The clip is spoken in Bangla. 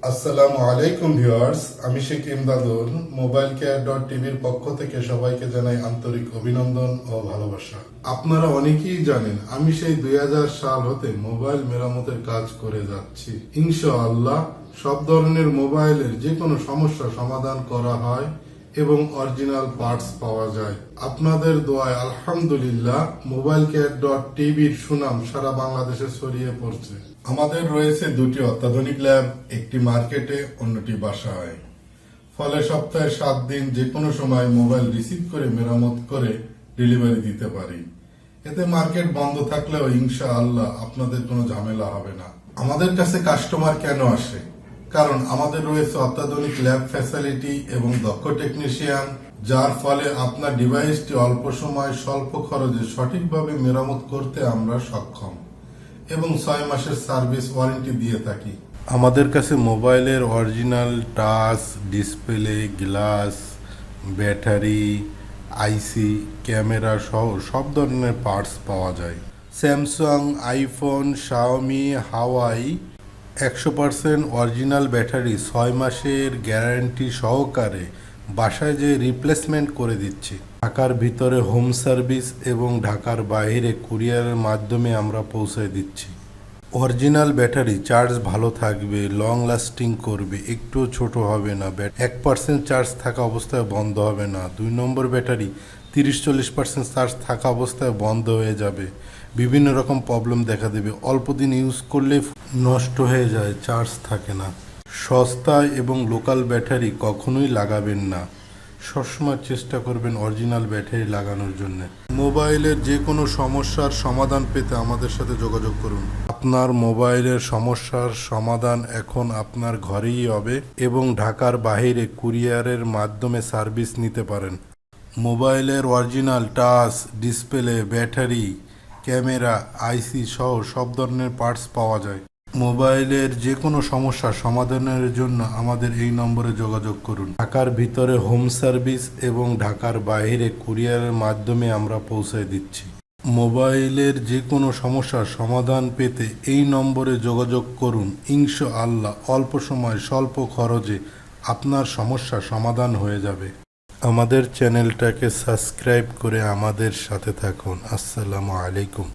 আসসালামু আলাইকুম ভিউয়ার্স, আমি শেখ ইমদাদুল। মোবাইল কেয়ার টিভির পক্ষ থেকে সবাইকে জানাই আন্তরিক অভিনন্দন ও ভালোবাসা। আপনারা অনেকেই জানেন আমি সেই 2000 সাল হতে মোবাইল মেরামতের কাজ করে যাচ্ছি। ইনশাআল্লাহ সব ধরনের মোবাইলের যে কোনো সমস্যা সমাধান করা হয় এবং অরিজিনাল পার্টস পাওয়া যায়। আপনাদের দোয়ায় আলহামদুলিল্লাহ মোবাইল কেয়ার টিভির সুনাম সারা বাংলাদেশে ছড়িয়ে পড়ছে। আমাদের রয়েছে দুটি অত্যাধুনিক ল্যাব, একটি মার্কেটে, অন্যটি বাসায়। ফলে সপ্তাহে 7 দিন যে কোনো সময় মোবাইল রিসিভ করে মেরামত করে ডেলিভারি দিতে পারি। এতে মার্কেট বন্ধ থাকলেও ইনশাআল্লাহ আপনাদের কোনো ঝামেলা হবে না। আমাদের কাছে কাস্টমার কেন আসে? কারণ আমাদের রয়েছে অত্যাধুনিক ল্যাব ফ্যাসিলিটি এবং দক্ষ টেকনিশিয়ান, যার ফলে আপনার ডিভাইসটি অল্প সময় স্বল্প খরচে সঠিকভাবে মেরামত করতে আমরা সক্ষম এবং 6 মাসের সার্ভিস ওয়ারেন্টি দিয়ে থাকি। আমাদের কাছে মোবাইলের original touch, display, glass, battery, IC, camera সহ সব ধরনের পার্টস পাওয়া যায়। Samsung, iPhone, Xiaomi, Huawei 100% original battery 6 মাসের গ্যারান্টি সহকারে বাসায় যে রিপ্লেসমেন্ট করে দিচ্ছি। ঢাকার ভিতরে হোম সার্ভিস এবং ঢাকার বাইরে কুরিয়ারের মাধ্যমে আমরা পৌঁছে দিচ্ছি। অরিজিনাল ব্যাটারি চার্জ ভালো থাকবে, লং লাস্টিং করবে, একটু ছোট হবে না, 1% চার্জ থাকা অবস্থায় বন্ধ হবে না। 2 নম্বর ব্যাটারি 30-40% চার্জ থাকা অবস্থায় বন্ধ হয়ে যাবে, বিভিন্ন রকম প্রবলেম দেখা দেবে, অল্প দিন ইউজ করলে নষ্ট হয়ে যায়, চার্জ থাকে না। সস্তা এবং লোকাল ব্যাটারি কখনোই লাগাবেন না, সবসময় চেষ্টা করবেন অরিজিনাল ব্যাটারি লাগানোর জন্য। মোবাইলের যে কোনো সমস্যার সমাধান পেতে আমাদের সাথে যোগাযোগ করুন। আপনার মোবাইলের সমস্যার সমাধান এখন আপনার ঘরেই হবে এবং ঢাকার বাইরে কুরিয়ারের মাধ্যমে সার্ভিস নিতে পারেন। মোবাইলের original touch, display, battery, camera, IC সহ সব ধরনের পার্টস পাওয়া যায়। মোবাইলের যে কোনো সমস্যা সমাধানের জন্য আমাদের এই নম্বরে যোগাযোগ করুন। ঢাকার ভিতরে হোম সার্ভিস এবং ঢাকার বাইরে কুরিয়ারের মাধ্যমে আমরা পৌঁছে দিচ্ছি। মোবাইলের যে কোনো সমস্যার সমাধান পেতে এই নম্বরে যোগাযোগ করুন। ইনশাআল্লাহ অল্প সময় স্বল্প খরচে আপনার সমস্যা সমাধান হয়ে যাবে। আমাদের চ্যানেলটাকে সাবস্ক্রাইব করে আমাদের সাথে থাকুন। আসসালামু আলাইকুম।